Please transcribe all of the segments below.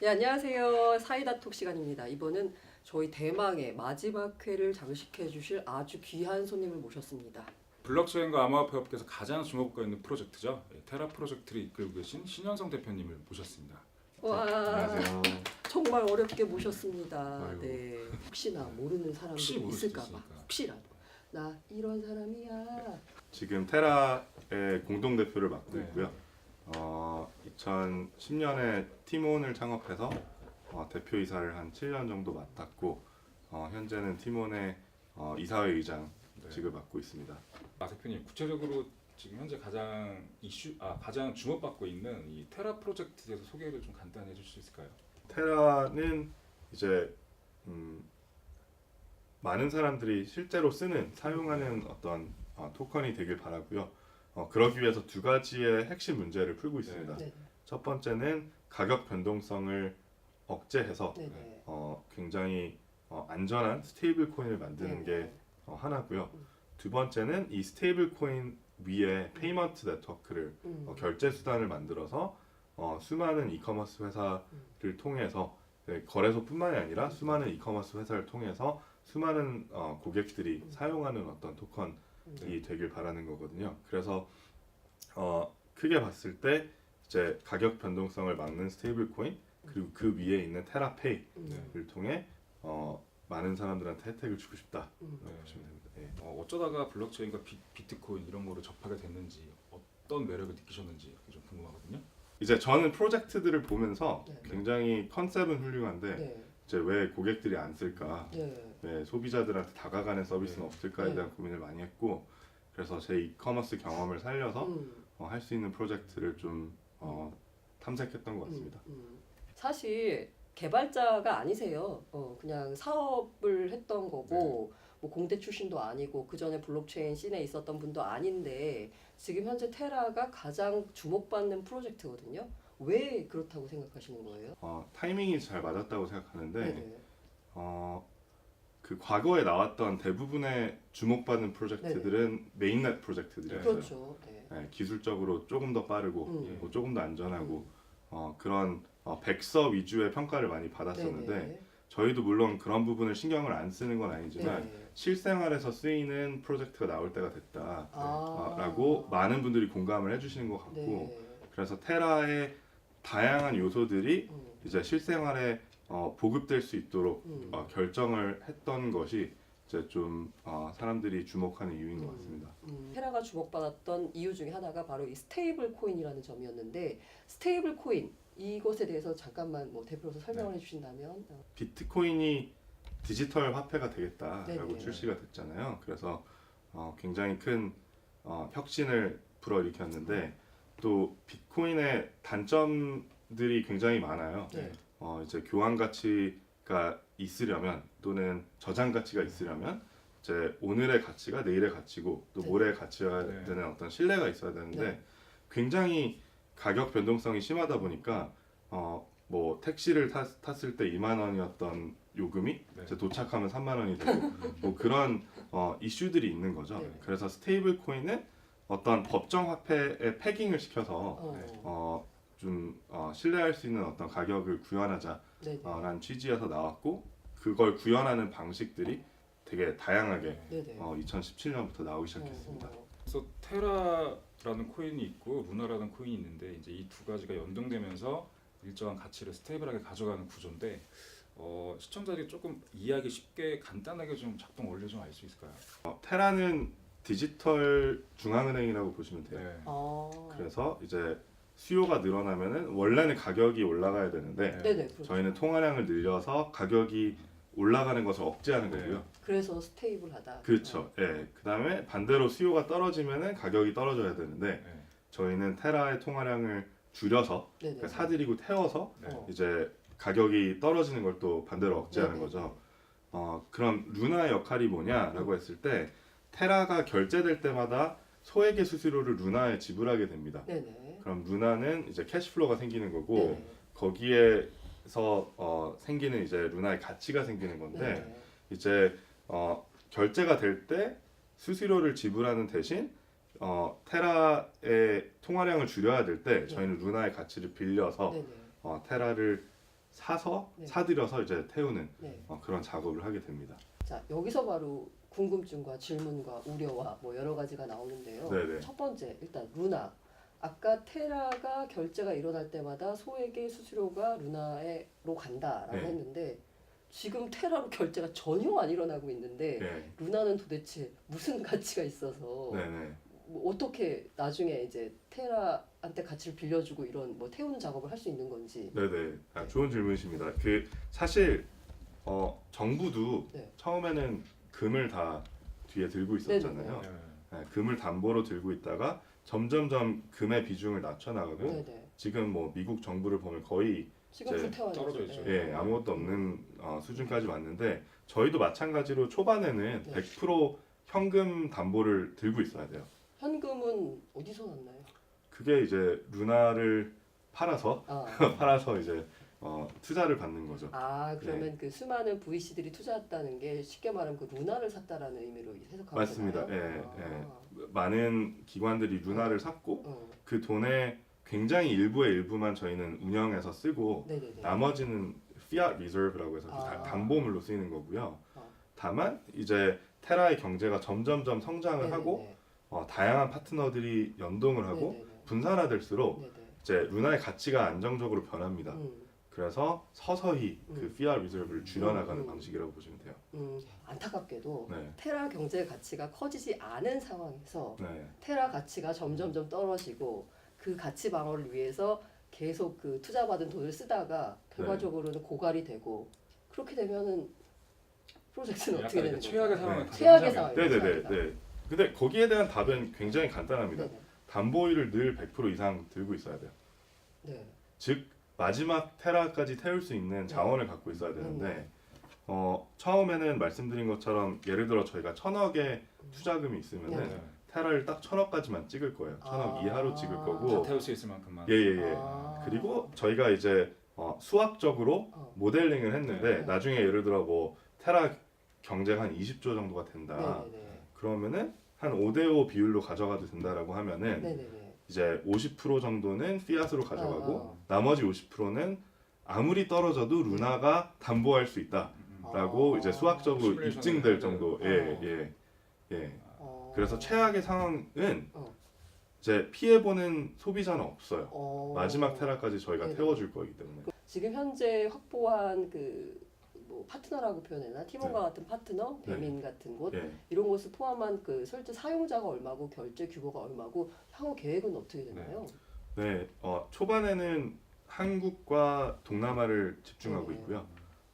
네, 안녕하세요. 사이다톡 시간입니다. 이번은 저희 대망의 마지막 회를 장식해 주실 아주 귀한 손님을 모셨습니다. 블록체인과 암호화폐 업계에서 가장 주목받고 있는 프로젝트죠. 테라 프로젝트를 이끌고 계신 신현성 대표님을 모셨습니다. 와, 안녕하세요. 정말 어렵게 모셨습니다. 아이고. 네, 혹시나 모르는 혹시 사람들이 모를 수도 있을까봐 있으니까. 혹시라도 나 이런 사람이야. 지금 테라의 공동 대표를 맡고 네. 있고요. 2010년에 팀온을 창업해서 대표이사를 한 7년 정도 맡았고 현재는 팀온의 이사회 의장 네. 직을 맡고 있습니다. 대표님 구체적으로 지금 현재 가장 주목받고 있는 이 테라 프로젝트에 대해서 소개를 좀 간단히 해줄 수 있을까요? 테라는 이제 많은 사람들이 실제로 사용하는 어떤 토큰이 되길 바라고요. 그러기 위해서 두 가지의 핵심 문제를 풀고 있습니다. 네, 첫 번째는 가격 변동성을 억제해서 네, 네. 굉장히 안전한 스테이블 코인을 만드는 네. 게 하나고요. 두 번째는 이 스테이블 코인 위에 페이먼트 네트워크를 결제 수단을 만들어서 수많은 이커머스 회사를 통해서 거래소뿐만이 아니라 수많은 이커머스 회사를 통해서 수많은 고객들이 사용하는 어떤 토큰이 되길 바라는 거거든요. 그래서 크게 봤을 때 이제 가격 변동성을 막는 스테이블 코인 그리고 그 위에 있는 테라페이를 통해 많은 사람들한테 혜택을 주고 싶다 보시면 됩니다. 예. 어쩌다가 블록체인과 비트코인 이런 거를 접하게 됐는지 어떤 매력을 느끼셨는지 좀 궁금하거든요. 이제 저는 프로젝트들을 보면서 네. 굉장히 컨셉은 훌륭한데 네, 이제 왜 고객들이 안 쓸까, 네, 왜 소비자들한테 다가가는 서비스는 네. 없을까에 네. 대한 고민을 많이 했고 그래서 제 이커머스 경험을 살려서 할 수 있는 프로젝트를 좀 탐색했던 것 같습니다. 사실 개발자가 아니세요. 그냥 사업을 했던 거고 뭐 공대 출신도 아니고 그 전에 블록체인 씬에 있었던 분도 아닌데 지금 현재 테라가 가장 주목받는 프로젝트거든요. 왜 그렇다고 생각하시는 거예요? 타이밍이 잘 맞았다고 생각하는데 네네. 그 과거에 나왔던 대부분의 주목받는 프로젝트들은 메인넷 프로젝트들이었어요. 그렇죠. 네. 네, 기술적으로 조금 더 빠르고 뭐 조금 더 안전하고 그런 백서 위주의 평가를 많이 받았었는데 네네. 저희도 물론 그런 부분을 신경을 안 쓰는 건 아니지만 네네. 실생활에서 쓰이는 프로젝트가 나올 때가 됐다 아. 라고 많은 분들이 공감을 해주시는 것 같고 네. 그래서 테라의 다양한 요소들이 이제 실생활에 보급될 수 있도록 결정을 했던 것이 이제 좀 사람들이 주목하는 이유인 것 같습니다. 테라가 주목받았던 이유 중에 하나가 바로 이 스테이블 코인이라는 점이었는데 스테이블 코인 이것에 대해서 잠깐만 뭐 대표로서 설명을 해주신다면 비트코인이 디지털 화폐가 되겠다라고 네네. 출시가 됐잖아요. 그래서 굉장히 큰 혁신을 불어일으켰는데 또 비트코인의 단점들이 굉장히 많아요. 네. 이제 교환 가치가 있으려면 또는 저장 가치가 있으려면 이제 오늘의 가치가 내일의 가치고 또 네. 모레의 가치가 네. 되는 어떤 신뢰가 있어야 되는데 네. 굉장히 가격 변동성이 심하다 보니까 뭐 택시를 탔을 때 2만 원이었던 요금이 네. 이제 도착하면 3만 원이 되고 뭐 그런 이슈들이 있는 거죠. 네. 그래서 스테이블 코인은 어떤 법정 화폐에 패깅을 시켜서 좀 신뢰할 수 있는 어떤 가격을 구현하자라는 네네. 취지에서 나왔고 그걸 구현하는 방식들이 되게 다양하게 네네. 2017년부터 나오기 시작했습니다. 그래서 테라라는 코인이 있고 루나라는 코인이 있는데 이제 이 두 가지가 연동되면서 일정한 가치를 스테이블하게 가져가는 구조인데 시청자들이 조금 이해하기 쉽게 간단하게 좀 작동 원리 좀 알 수 있을까요? 테라는 디지털 중앙은행이라고 보시면 돼요. 네. 그래서 이제 수요가 늘어나면은 원래는 가격이 올라가야 되는데 네네. 그렇죠. 저희는 통화량을 늘려서 가격이 올라가는 것을 억제하는 네. 거고요. 그래서 스테이블하다. 그렇죠. 예. 그다음에 반대로 수요가 떨어지면은 가격이 떨어져야 되는데 네. 저희는 테라의 통화량을 줄여서 네네. 그러니까 사들이고 태워서 네. 이제 가격이 떨어지는 걸 또 반대로 억제하는 네네. 거죠. 그럼 루나의 역할이 뭐냐라고 했을 때 테라가 결제될 때마다 소액의 수수료를 루나에 지불하게 됩니다. 네네. 그럼 루나는 이제 캐시플로우가 생기는 거고 네네. 거기에서 생기는 이제 루나의 가치가 생기는 건데 네네. 이제 결제가 될 때 수수료를 지불하는 대신 테라의 통화량을 줄여야 될 때 네. 저희는 루나의 가치를 빌려서 네네. 테라를 사서 네. 사들여서 이제 태우는 네. 그런 작업을 하게 됩니다. 자, 여기서 바로 궁금증과 질문과 우려와 뭐 여러 가지가 나오는데요. 네네. 첫 번째, 일단 루나. 아까 테라가 결제가 일어날 때마다 소액의 수수료가 루나로 간다라고 네. 했는데 지금 테라로 결제가 전혀 안 일어나고 있는데 네. 루나는 도대체 무슨 가치가 있어서 네네. 뭐 어떻게 나중에 이제 테라한테 가치를 빌려주고 이런 뭐 태우는 작업을 할 수 있는 건지. 네네. 좋은 질문이십니다. 그 사실 정부도 네. 처음에는 금을 다 뒤에 들고 있었잖아요. 네. 네, 금을 담보로 들고 있다가 점점점 금의 비중을 낮춰나가고 네네. 지금 뭐 미국 정부를 보면 거의 지금 이제 불태워 떨어져 있죠. 예, 아무것도 없는 수준까지 왔는데 저희도 마찬가지로 초반에는 네. 100% 현금 담보를 들고 있어야 돼요. 현금은 어디서 났나요? 그게 이제 루나를 팔아서 아, 팔아서 이제 투자를 받는 거죠. 그러면 네. 그 수많은 VC들이 투자했다는 게 쉽게 말하면 그 루나를 샀다라는 의미로 해석하면 맞습니다. 되나요? 예, 많은 기관들이 루나를 샀고 어, 그 돈의 굉장히 일부의 일부만 저희는 운영해서 쓰고 네네네. 나머지는 fiat reserve라고 해서 그 아. 담보물로 쓰이는 거고요. 어. 다만 이제 테라의 경제가 점점점 성장을 네네네. 하고 다양한 파트너들이 연동을 하고 네네네. 분산화될수록 네네. 이제 루나의 가치가 안정적으로 변합니다. 그래서 서서히 그 fiat reserve를 줄여나가는 방식이라고 보시면 돼요. 안타깝게도 네, 테라 경제 가치가 커지지 않은 상황에서 네, 테라 가치가 점점점 떨어지고 그 가치 방어를 위해서 계속 그 투자받은 돈을 쓰다가 결과적으로는 고갈이 되고 그렇게 되면은 프로젝트는 어떻게 약간 되는 이제 최악의 거죠? 상황을 네. 최악의 가정하자면 상황. 네, 네, 네, 최악이다. 네. 근데 거기에 대한 답은 굉장히 간단합니다. 네네. 담보율을 늘 100% 이상 들고 있어야 돼요. 네. 즉 마지막 테라까지 태울 수 있는 자원을 갖고 있어야 되는데 네. 처음에는 말씀드린 것처럼 예를 들어 저희가 1,000억의 투자금이 있으면은 네. 테라를 딱 1,000억까지만 찍을 거예요. 1,000억 아. 이하로 찍을 다 거고 태울 수 있을 만큼만. 예예예. 아. 그리고 저희가 이제 수학적으로 모델링을 했는데 네. 나중에 예를 들어 뭐 테라 경제가 한 20조 정도가 된다. 네네네. 그러면은 한 5대5 비율로 가져가도 된다라고 하면은 네네네. 이제 50% 정도는 피앗으로 가져가고 어. 나머지 50%는 아무리 떨어져도 루나가 담보할 수 있다라고 아. 이제 수학적으로 시뮬레이션을 입증될 해야 정도. 돼요. 예. 어. 그래서 최악의 상황은 어. 이제 피해 보는 소비자는 없어요. 어. 마지막 테라까지 저희가 네네. 태워줄 거기 때문에. 지금 현재 확보한 그 뭐 파트너라고 표현해나 팀원과 네. 같은 파트너, 배민 같은 곳 예. 이런 곳을 포함한 그 실제 사용자가 얼마고 결제 규모가 얼마고 향후 계획은 어떻게 되나요? 네. 초반에는 한국과 동남아를 집중하고 네. 있고요.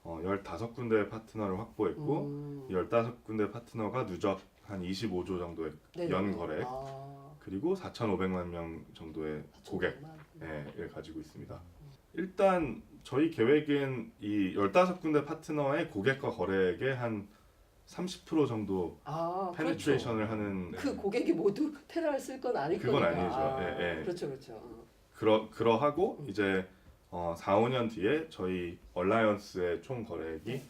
15군데 파트너를 확보했고 15군데 파트너가 누적 한 25조 정도의 네네네. 연 거래 아, 그리고 4,500만 명 정도의 고객 사천만. 를 가지고 있습니다. 일단 저희 계획은 이 15군데 파트너의 고객과 거래액의 한 30% 정도 아, 페네트레이션을 하는 그렇죠. 그 고객이 모두 테라를 쓸 건 아닐 그건 거니까. 아니죠. 아, 예, 예. 그렇죠, 그렇죠. 그러하고 이제 4, 5년 뒤에 저희 얼라이언스의 총 거래액이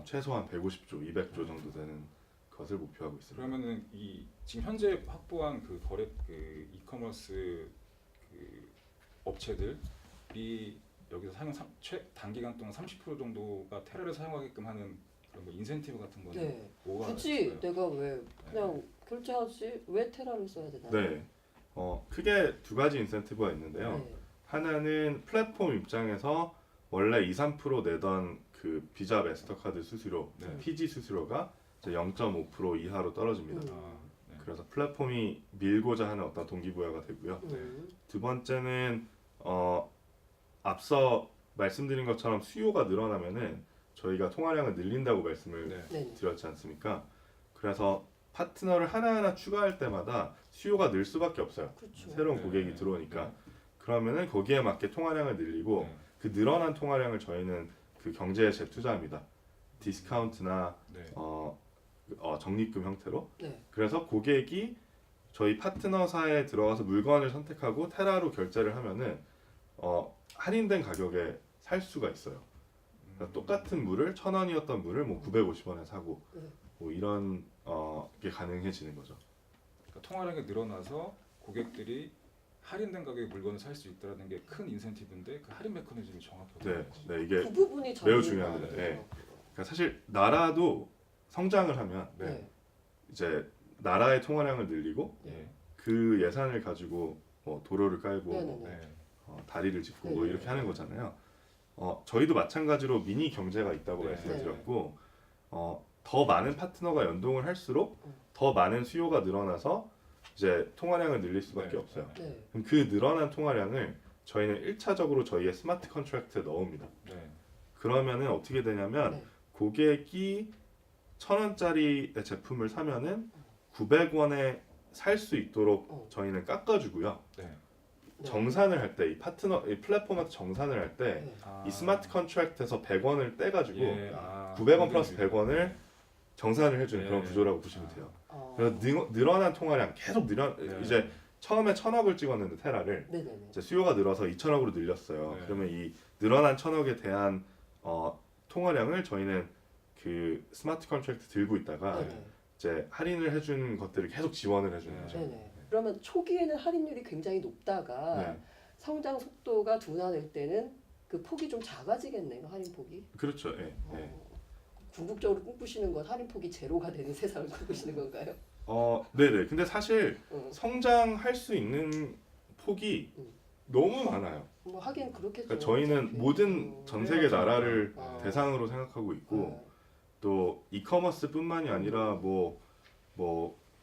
최소한 150조, 200조 정도 되는 것을 목표하고 있습니다. 그러면은 이 지금 현재 확보한 그 거래 그 이커머스 그 업체들이 여기서 단기간 동안 30% 정도가 테라를 사용하게끔 하는 그런 뭐 인센티브 같은 거는 네. 뭐가 굳이 있을까요? 내가 왜 그냥 결제하지 왜 테라를 써야 되나? 네. 크게 두 가지 인센티브가 있는데요. 네. 하나는 플랫폼 입장에서 원래 2, 3% 내던 그 비자 마스터카드 수수료, 네. PG 수수료가 이제 0.5% 이하로 떨어집니다. 아, 네. 그래서 플랫폼이 밀고자 하는 어떤 동기부여가 되고요. 두 번째는 앞서 말씀드린 것처럼 수요가 늘어나면은 저희가 통화량을 늘린다고 말씀을 네. 네. 드렸지 않습니까? 그래서 파트너를 하나하나 추가할 때마다 수요가 늘 수밖에 없어요. 그렇죠. 새로운 네, 고객이 네, 들어오니까. 네. 그러면은 거기에 맞게 통화량을 늘리고 네. 그 늘어난 통화량을 저희는 그 경제에 재투자합니다. 디스카운트나 네. 적립금 형태로. 네. 그래서 고객이 저희 파트너사에 들어가서 물건을 선택하고 테라로 결제를 하면은 할인된 가격에 살 수가 있어요. 그러니까 똑같은 물을 1,000원이었던 물을 뭐 950원에 사고 네. 뭐 이런 게 가능해지는 거죠. 그러니까 통화량이 늘어나서 고객들이 할인된 가격에 물건을 살 수 있다는 게 큰 인센티브인데 그 할인 메커니즘이 정확히 네, 없어요. 네 이게 그 부분이 매우 저는 중요합니다. 마음에 네. 들어요. 그러니까 사실 나라도 성장을 하면 네. 이제 나라의 통화량을 늘리고 예. 그 예산을 가지고 뭐 도로를 깔고 네네네. 네. 다리를 짓고 네. 뭐 이렇게 하는 거잖아요. 저희도 마찬가지로 미니 경제가 있다고 네. 말씀드렸고 더 많은 파트너가 연동을 할수록 음. 더 많은 수요가 늘어나서 이제 통화량을 늘릴 수밖에 네. 없어요. 네. 그럼 그 늘어난 통화량을 저희는 1차적으로 저희의 스마트 컨트랙트에 넣습니다. 네. 그러면은 어떻게 되냐면 네. 고객이 1,000원짜리의 제품을 사면은 900원에 살 수 있도록 저희는 깎아주고요. 네. 네. 정산을 할 때 이 플랫폼에서 정산을 할 때 네. 이 스마트 컨트랙트에서 100원을 떼가지고 예. 900원 플러스 100원을 정산을 해주는 예. 그런 구조라고 보시면 돼요. 어. 그래서 늘어난 통화량 계속 네. 이제 처음에 1,000억을 찍었는데 테라를 네네네. 이제 수요가 늘어서 2,000억으로 늘렸어요. 네. 그러면 이 늘어난 1,000억에 대한 통화량을 저희는 그 스마트 컨트랙트 들고 있다가 네네. 이제 할인을 해준 것들을 계속 지원을 해주는 거죠. 네네. 그러면 초기에는 할인율이 굉장히 높다가 네. 성장 속도가 둔화될 때는 그 폭이 좀 작아지겠네요. 할인 폭이. 그렇죠. 예. 예. 궁극적으로 꿈꾸시는 건 할인 폭이 제로가 되는 세상을 꿈꾸시는 건가요? 네네. 근데 사실 어. 성장할 수 있는 폭이 너무 많아요. 뭐 하긴 그렇겠죠. 그러니까 저희는 모든 전 세계 나라를 아. 대상으로 생각하고 있고 네. 또 이커머스뿐만이 아니라 뭐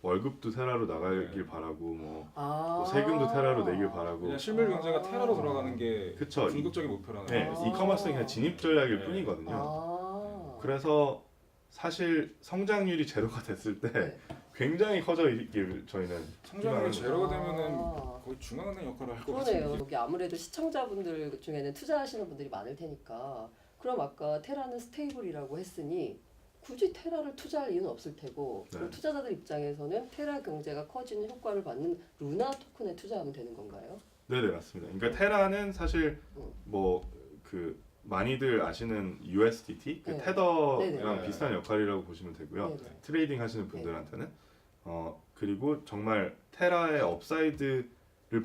월급도 테라로 나가길 바라고 뭐 세금도 테라로 내길 바라고 그냥 실물 경제가 테라로 돌아가는 게 그쵸. 궁극적인 목표라는 네, 거죠. 이커머스는 그냥 진입 전략일 네. 뿐이거든요. 그래서 사실 성장률이 제로가 됐을 때 네. 굉장히 커져 있길 저희는 성장률이 희망하는 제로가 되면은 아. 거의 중앙은행 역할을 할 것 그러네요. 같은데. 여기 아무래도 시청자분들 중에는 투자하시는 분들이 많을 테니까 그럼 아까 테라는 스테이블이라고 했으니 굳이 테라를 투자할 이유는 없을 테고 그럼 네. 투자자들 입장에서는 테라 경제가 커지는 효과를 받는 루나 토큰에 투자하면 되는 건가요? 네네 맞습니다. 그러니까 테라는 사실 뭐 그 많이들 아시는 USDT 그 네. 테더랑 네네. 비슷한 역할이라고 보시면 되고요. 네네. 트레이딩 하시는 분들한테는 그리고 정말 테라의 업사이드를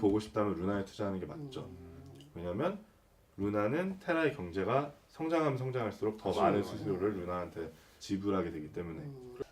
보고 싶다면 루나에 투자하는 게 맞죠. 왜냐하면 루나는 테라의 경제가 성장하면 성장할수록 더 그렇죠. 많은 수수료를 루나한테 지불하게 되기 때문에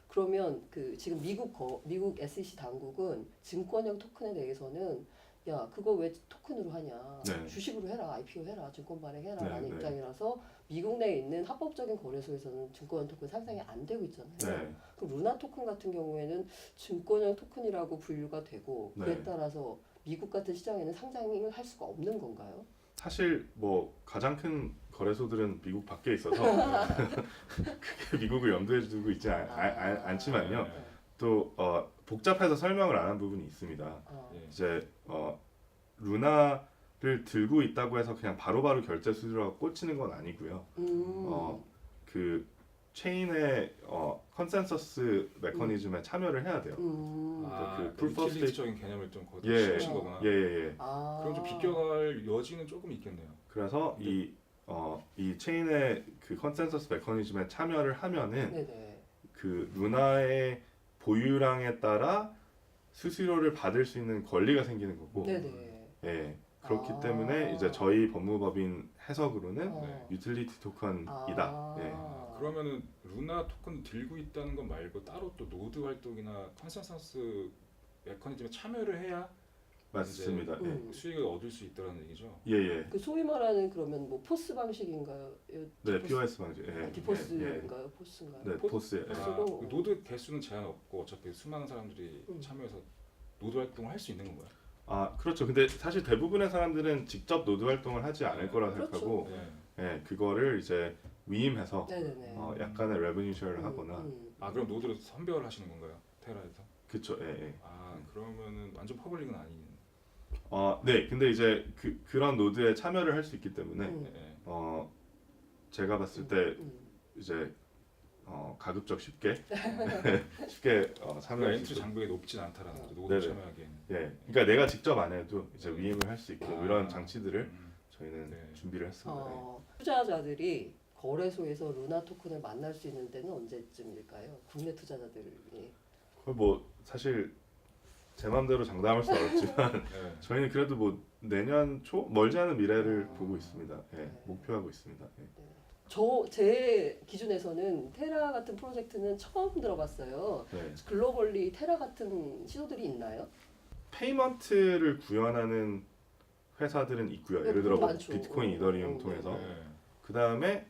그러면 그 지금 미국 SEC 당국은 증권형 토큰에 대해서는 야 그거 왜 토큰으로 하냐 네. 주식으로 해라 IPO 해라 증권 발행해라 네, 라는 네. 입장이라서 미국 내에 있는 합법적인 거래소에서는 증권형 토큰 상장이 안 되고 있잖아요. 네. 그럼 루나 토큰 같은 경우에는 증권형 토큰이라고 분류가 되고 그에 네. 따라서 미국 같은 시장에는 상장을 할 수가 없는 건가요? 사실 뭐 가장 큰 거래소들은 미국 밖에 있어서 크게 미국을 염두에 두고 있지 않지만요. 네. 또 복잡해서 설명을 안 한 부분이 있습니다. 예. 이제 루나를 들고 있다고 해서 그냥 바로바로 결제 수수료가 꽂히는 건 아니고요. 그 체인의 컨센서스 메커니즘에 참여를 해야 돼요. 아, 그 그 proof of 유틸리티적인 개념을 좀 거기다 예. 씌우신 거구나. 예. 그럼 좀 비껴갈 여지는 조금 있겠네요. 그래서 이 체인의 그 컨센서스 메커니즘에 참여를 하면은 네네. 그 루나의 보유량에 따라 수수료를 받을 수 있는 권리가 생기는 거고, 네네. 예. 그렇기 아. 때문에 이제 저희 법무법인 해석으로는 네. 유틸리티 토큰이다. 예. 그러면은 루나 토큰 들고 있다는 것 말고 따로 또 노드 활동이나 컨센서스 메커니즘에 참여를 해야 맞습니다. 음. 수익을 얻을 수 있다는 얘기죠. 예. 그 소위 말하는 그러면 뭐 포스 방식인가요? 네, POS 방식. 예. 디포스인가요? 포스인가요? 네, 포스. 포스로. 그 노드 개수는 제한 없고 어차피 수많은 사람들이 참여해서 노드 활동을 할 수 있는 건가요? 그렇죠. 근데 사실 대부분의 사람들은 직접 노드 활동을 하지 않을 거라 그렇죠. 생각하고, 네. 예, 그거를 이제 위임해서 네네네. 약간의 레버뉴 쉐어를 하거나, 그럼 노드를 선별을 하시는 건가요? 테라에서? 그렇죠. 예. 그러면은 완전 퍼블릭은 아닌. 네. 근데 이제 그런 노드에 참여를 할 수 있기 때문에 네. 제가 봤을 때 이제 가급적 쉽게 참여할 수 엔트리 있도록. 장벽이 높진 않다라는 거죠. 노드 네네. 참여하기에는. 예. 그러니까 내가 직접 안 해도 이제 위임을 할 수 있게 이런 장치들을 음. 저희는 네. 준비를 했습니다. 투자자들이 거래소에서 루나 토큰을 만날 수 있는 때는 언제쯤일까요? 국내 투자자들이. 거의 뭐 사실 제 마음대로 장담할 수는 어렵지만 네. 저희는 그래도 뭐 내년 초 멀지 않은 미래를 아. 보고 있습니다. 예, 목표하고 있습니다. 예. 제 기준에서는 테라 같은 프로젝트는 처음 들어봤어요. 네. 글로벌리 테라 같은 시도들이 있나요? 페이먼트를 구현하는 회사들은 있고요. 네, 예를 들어 뭐 많죠. 비트코인, 이더리움 통해서 네. 그 다음에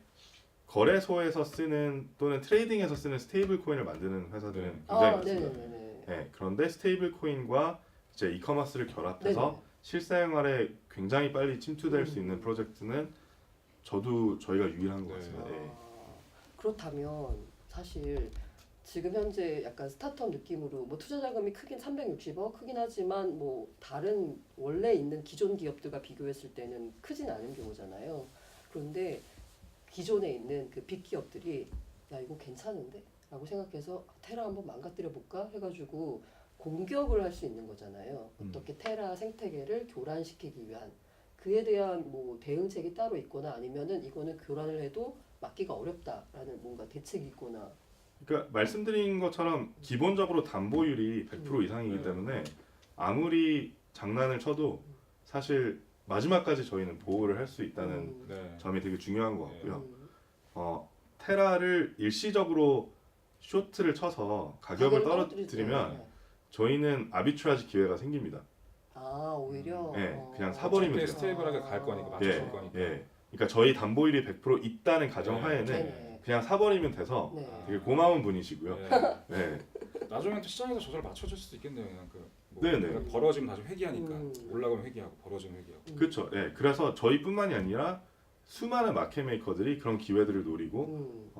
거래소에서 쓰는 또는 트레이딩에서 쓰는 스테이블 코인을 만드는 회사들은 네. 굉장히 아, 많습니다. 네네네. 네, 그런데 스테이블 코인과 이제 이커머스를 결합해서 네네. 실생활에 굉장히 빨리 침투될 수 있는 음. 프로젝트는 저희가 유일한 것 네. 같습니다. 예. 그렇다면 사실 지금 현재 약간 스타트업 느낌으로 뭐 투자 자금이 크긴 360억 크긴 하지만 뭐 다른 원래 있는 기존 기업들과 비교했을 때는 크진 않은 경우잖아요. 그런데 기존에 있는 그 빅 기업들이 야 이거 괜찮은데? 라고 생각해서 테라 한번 망가뜨려 볼까 해가지고 공격을 할 수 있는 거잖아요. 어떻게 테라 생태계를 교란시키기 위한 그에 대한 뭐 대응책이 따로 있거나 아니면은 이거는 교란을 해도 막기가 어렵다라는 뭔가 대책이 있거나. 그러니까 말씀드린 것처럼 기본적으로 담보율이 100% 이상이기 네. 때문에 아무리 장난을 쳐도 사실 마지막까지 저희는 보호를 할 수 있다는 네. 점이 되게 중요한 것 같고요. 음. 테라를 일시적으로 쇼트를 쳐서 가격을 떨어뜨릴 때, 떨어뜨리면 네. 저희는 아비트라지 기회가 생깁니다. 아 오히려 네, 그냥 사버리면 어차피 돼요. 스테이블하게 갈 거니까 맞춰 예, 줄 거니까. 예. 그러니까 저희 담보율이 100% 있다는 가정하에는 네네. 그냥 사버리면 돼서 네. 되게 고마운 분이시고요. 네. 네. 나중에 또 시장에서 저절 맞춰줄 수도 있겠네요. 그냥 뭐 네네. 그러니까 벌어지면 다시 회귀하니까 음. 올라가면 회귀하고 벌어지면 회귀하고. 그렇죠. 예. 그래서 저희뿐만이 아니라 수많은 마켓 메이커들이 그런 기회들을 노리고 음.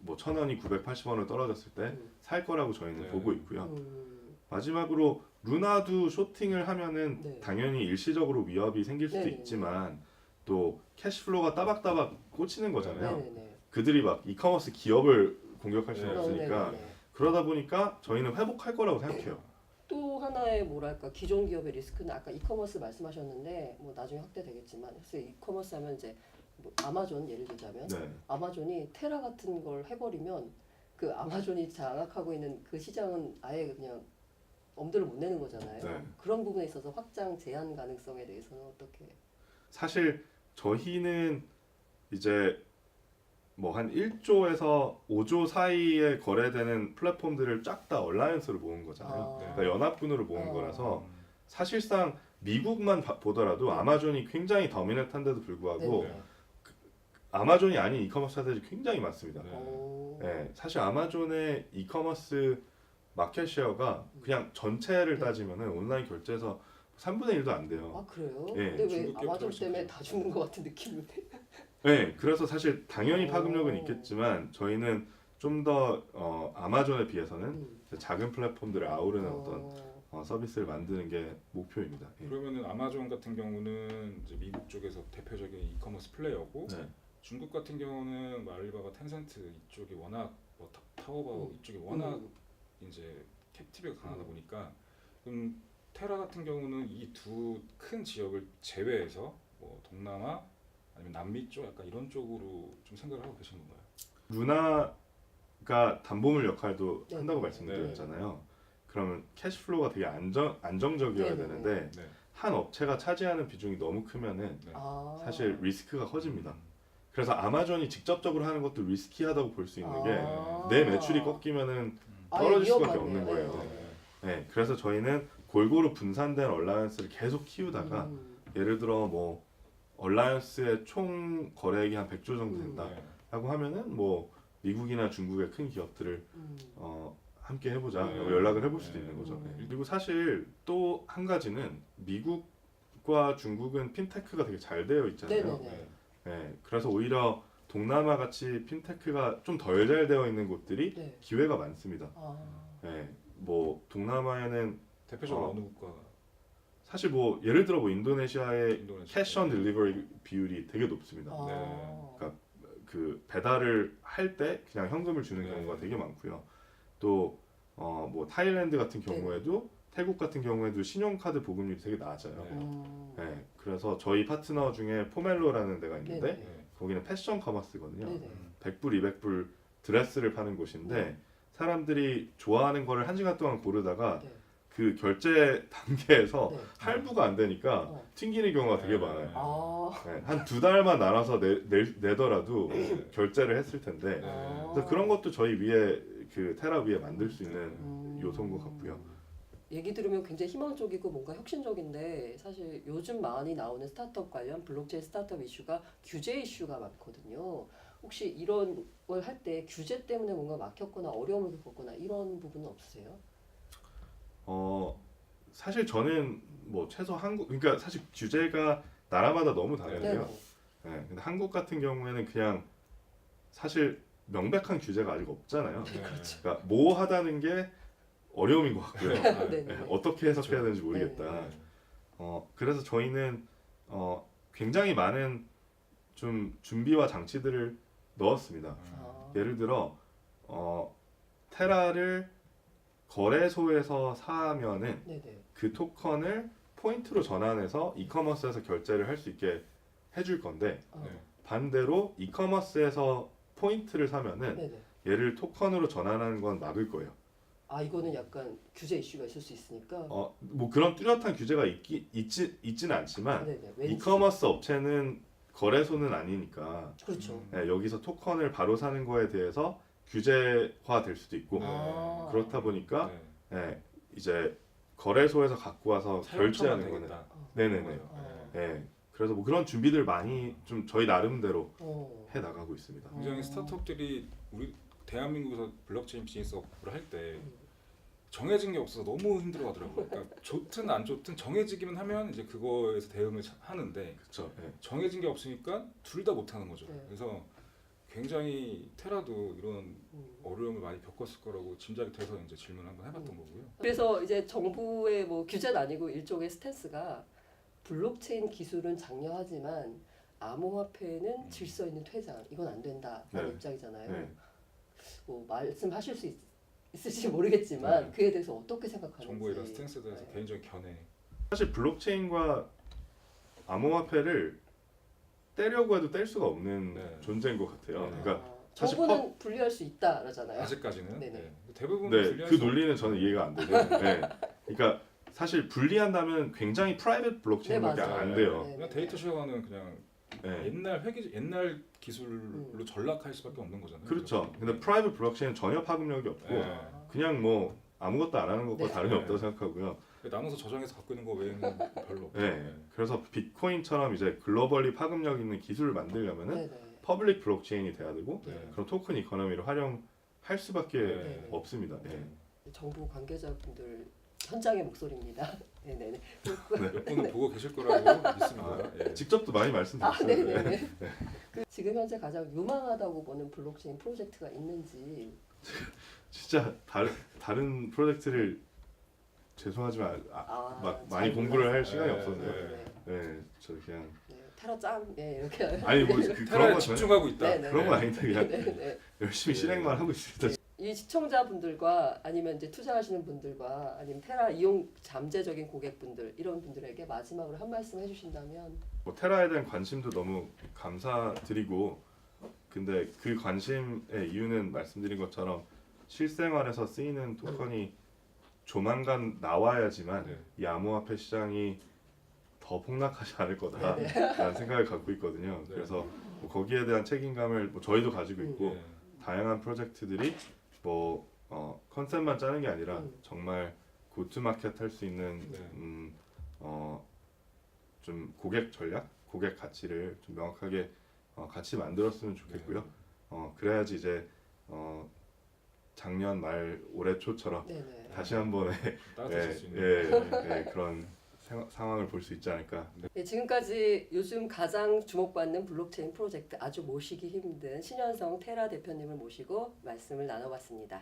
뭐 1,000원이 980원을 떨어졌을 때 음. 살 거라고 저희는 네. 보고 있고요. 음. 마지막으로 루나도 쇼팅을 하면은 네. 당연히 일시적으로 위협이 생길 수도 네네네. 있지만 또 캐시플로우가 따박따박 꽂히는 거잖아요. 네네네. 그들이 막 이커머스 기업을 공격할 수는 네. 없으니까 네네네. 그러다 보니까 저희는 회복할 거라고 생각해요. 또 하나의 뭐랄까 기존 기업의 리스크는 아까 이커머스 말씀하셨는데 뭐 나중에 확대되겠지만 사실 이커머스 하면 이제 뭐 아마존 예를 들자면 네. 아마존이 테라 같은 걸 해버리면 그 아마존이 장악하고 있는 그 시장은 아예 그냥 엄두를 못 내는 거잖아요. 네. 그런 부분에 있어서 확장 제한 가능성에 대해서는 어떻게? 사실 저희는 이제 뭐 한 1조에서 5조 사이에 거래되는 플랫폼들을 쫙 다 얼라이언스로 모은 거잖아요. 네. 그러니까 연합군으로 모은 아. 거라서 사실상 미국만 보더라도 아마존이 굉장히 더미넌트한데도 불구하고 네네. 아마존이 아닌 이커머스 회사들이 굉장히 많습니다. 네. 오. 네, 사실 아마존의 이커머스 마켓 쉐어가 그냥 전체를 네. 따지면은 온라인 결제에서 3분의 1도 안 돼요. 아 그래요? 예. 근데 왜 중국 아마존 기업들 때문에 훨씬 다 죽는 것 같은 느낌인데? 네, 그래서 사실 당연히 파급력은 오. 있겠지만 저희는 좀 더 아마존에 비해서는 음. 작은 플랫폼들을 아우르는 어. 어떤 서비스를 만드는 게 목표입니다. 예. 그러면은 아마존 같은 경우는 이제 미국 쪽에서 대표적인 이커머스 플레이어고 네. 중국 같은 경우는 뭐 알리바바, 텐센트 이쪽이 워낙 뭐 타오바오 이쪽이 워낙 이제 캡티브가 강하다 보니까 그럼 테라 같은 경우는 이 두 큰 지역을 제외해서 뭐 동남아 아니면 남미 쪽 약간 이런 쪽으로 좀 생각을 하고 계신 건가요? 루나가 담보물 역할도 네. 한다고 네. 말씀드렸잖아요. 그러면 캐시플로우가 되게 안정적이어야 네. 되는데 네. 한 업체가 차지하는 비중이 너무 크면은 네. 아. 사실 리스크가 커집니다. 그래서 아마존이 직접적으로 하는 것도 리스키하다고 볼 수 있는 게 아. 내 매출이 꺾이면은 아예 떨어질 수밖에 위험하네요. 없는 거예요. 네. 네, 그래서 저희는 골고루 분산된 얼라이언스를 계속 키우다가 음. 예를 들어 뭐 얼라이언스의 총 거래액이 한 100조 정도 된다 네. 라고 하면은 뭐 미국이나 중국의 큰 기업들을 음. 함께 해보자 네. 라고 연락을 해볼 수도 네. 있는 거죠. 음. 네. 그리고 사실 또 한 가지는 미국과 중국은 핀테크가 되게 잘 되어 있잖아요. 네네네. 네, 그래서 오히려 동남아 같이 핀테크가 좀 덜 잘 되어 있는 곳들이 네. 기회가 많습니다. 아. 네, 뭐 동남아에는 대표적으로 어느 국가? 사실 뭐 예를 들어 뭐 인도네시아의 인도네시아. 캐시 온 딜리버리 비율이 되게 높습니다. 아. 네. 그러니까 그 배달을 할 때 그냥 현금을 주는 네. 경우가 되게 많고요. 또 뭐 타일랜드 같은 경우에도 태국 같은 경우에도 신용카드 보급률이 되게 낮아요. 네. 네, 그래서 저희 파트너 중에 포멜로라는 데가 있는데 네네. 네. 거기는 패션 커머스거든요. 네네. 100불, 200불 드레스를 파는 곳인데 사람들이 좋아하는 거를 1시간 동안 고르다가 네. 그 결제 단계에서 네. 할부가 안 되니까 어. 튕기는 경우가 되게 많아요. 아. 네, 한 2달만 나눠서 내더라도 결제를 했을 텐데 아. 그래서 그런 것도 저희 위에 그 테라 위에 만들 수 있는 요소인 것 같고요. 얘기 들으면 굉장히 희망적이고 뭔가 혁신적인데 사실 요즘 많이 나오는 스타트업 관련 블록체인 스타트업 이슈가 규제 이슈가 많거든요. 혹시 이런 걸 할 때 규제 때문에 뭔가 막혔거나 어려움을 겪었거나 이런 부분은 없으세요? 사실 저는 뭐 최소 한국 그러니까 사실 규제가 나라마다 너무 네. 다른데요. 네, 근데 한국 같은 경우에는 그냥 사실 명백한 규제가 아직 없잖아요. 그렇죠. 그러니까 뭐 하다는 게 어려움인 것 같고요. 네. 네, 어떻게 해석해야 되는지 모르겠다. 네. 그래서 저희는 굉장히 많은 좀 준비와 장치들을 넣었습니다. 아. 예를 들어 테라를 거래소에서 사면은 네네. 그 토큰을 포인트로 전환해서 이커머스에서 결제를 할 수 있게 해줄 건데 어. 반대로 이커머스에서 포인트를 사면은 네네. 얘를 토큰으로 전환하는 건 막을 거예요. 아 이거는 약간 규제 이슈가 있을 수 있으니까. 뭐 그런 뚜렷한 규제가 있지는 않지만 네네. 왠지. 이커머스 업체는 거래소는 아니니까 그렇죠. 네, 여기서 토큰을 바로 사는 거에 대해서 규제화 될 수도 있고 아. 그렇다 보니까 네. 이제 거래소에서 갖고 와서 사용처만 결제하는 거는 되겠다. 네네네. 어. 네, 그래서 뭐 그런 준비들 많이 좀 저희 나름대로 어. 해 나가고 있습니다. 굉장히 스타트업들이 우리 대한민국에서 블록체인 비즈니스를 할 때 정해진 게 없어서 너무 힘들어하더라고요. 그러니까 좋든 안 좋든 정해지기만 하면 이제 그거에서 대응을 하는데 그렇죠. 네. 정해진 게 없으니까 둘 다 못하는 거죠. 네. 그래서 굉장히 테라도 이런 음. 어려움을 많이 겪었을 거라고 짐작이 돼서 이제 질문 한번 해봤던 거고요. 그래서 이제 정부의 뭐 규제는 아니고 일종의 스탠스가 블록체인 기술은 장려하지만 암호화폐는 질서 있는 퇴장 이건 안 된다라는 네. 입장이잖아요. 네. 뭐 말씀하실 수 있을지 모르겠지만 네. 그에 대해서 어떻게 생각하는지. 정부의 이런 스탠스에 대해서 네. 개인적인 견해. 사실 블록체인과 암호화폐를 떼려고 해도 뗄 수가 없는 네. 존재인 것 같아요. 네. 그러니까 아, 사실 정부는 분리할 수 있다라잖아요. 아직까지는 네네. 네. 대부분 네, 분리할 그 수 논리는 저는 이해가 안 되죠. 네. 그러니까 사실 분리한다면 굉장히 프라이빗 블록체인밖에 네, 맞아요. 안 돼요. 네. 그냥 데이터 쉐어는 그냥 네. 옛날 기술로 전락할 수밖에 없는 거잖아요. 그렇죠. 근데 네. 프라이빗 블록체인은 전혀 파급력이 없고 네. 그냥 뭐 아무것도 안 하는 것과 네. 다름이 네. 없다고 생각하고요. 나눠서 저장해서 갖고 있는 거 외에는 별로 없죠. 네. 그래서 비트코인처럼 이제 글로벌리 파급력 있는 기술을 만들려면은 네네. 퍼블릭 블록체인이 돼야 되고 네. 그런 토큰 이코노미를 활용할 수밖에 네. 없습니다. 네. 정부 관계자분들 현장의 목소리입니다. 네네네. 몇 분은 보고 계실 거라고 믿습니다. 예. 직접도 많이 아, 말씀드렸어요. 네네네. 그 지금 현재 가장 유망하다고 보는 블록체인 프로젝트가 있는지. 진짜 다른 프로젝트를 죄송하지만 막 많이 잘 공부를 할 몰라서. 시간이 네, 없었네요. 네. 네, 저 그냥 네, 테라 짱, 네, 이렇게. 아니 뭐 그런 테라에 거 집중하고 있다. 네, 네. 그런 건 아닌데 그냥 네네. 열심히 네. 실행만 하고 있습니다. 이 시청자분들과 아니면 이제 투자하시는 분들과 아니면 테라 이용 잠재적인 고객분들 이런 분들에게 마지막으로 한 말씀 해주신다면. 뭐 테라에 대한 관심도 너무 감사드리고 근데 그 관심의 이유는 말씀드린 것처럼 실생활에서 쓰이는 토큰이 조만간 나와야지만 네. 이 암호화폐 시장이 더 폭락하지 않을 거다라는 생각을 갖고 있거든요. 네. 그래서 뭐 거기에 대한 책임감을 뭐 저희도 가지고 있고 네. 다양한 프로젝트들이 뭐 컨셉만 짜는 게 아니라 정말 고투마켓 할 수 있는 네. 좀 고객 전략, 고객 가치를 좀 명확하게 같이 만들었으면 좋겠고요. 그래야지 이제 작년 말 올해 초처럼 네네. 다시 한번 따뜻해질 수 있는. 그런 상황을 볼 수 있지 않을까. 네, 지금까지 요즘 가장 주목받는 블록체인 프로젝트 아주 모시기 힘든 신현성 테라 대표님을 모시고 말씀을 나눠봤습니다.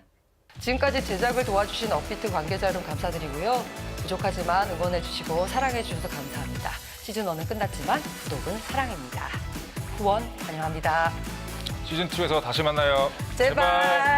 지금까지 제작을 도와주신 업비트 관계자 여러분 감사드리고요. 부족하지만 응원해주시고 사랑해주셔서 감사합니다. 시즌1은 끝났지만 구독은 사랑입니다. 후원 환영합니다. 시즌 2에서 다시 만나요. 제발.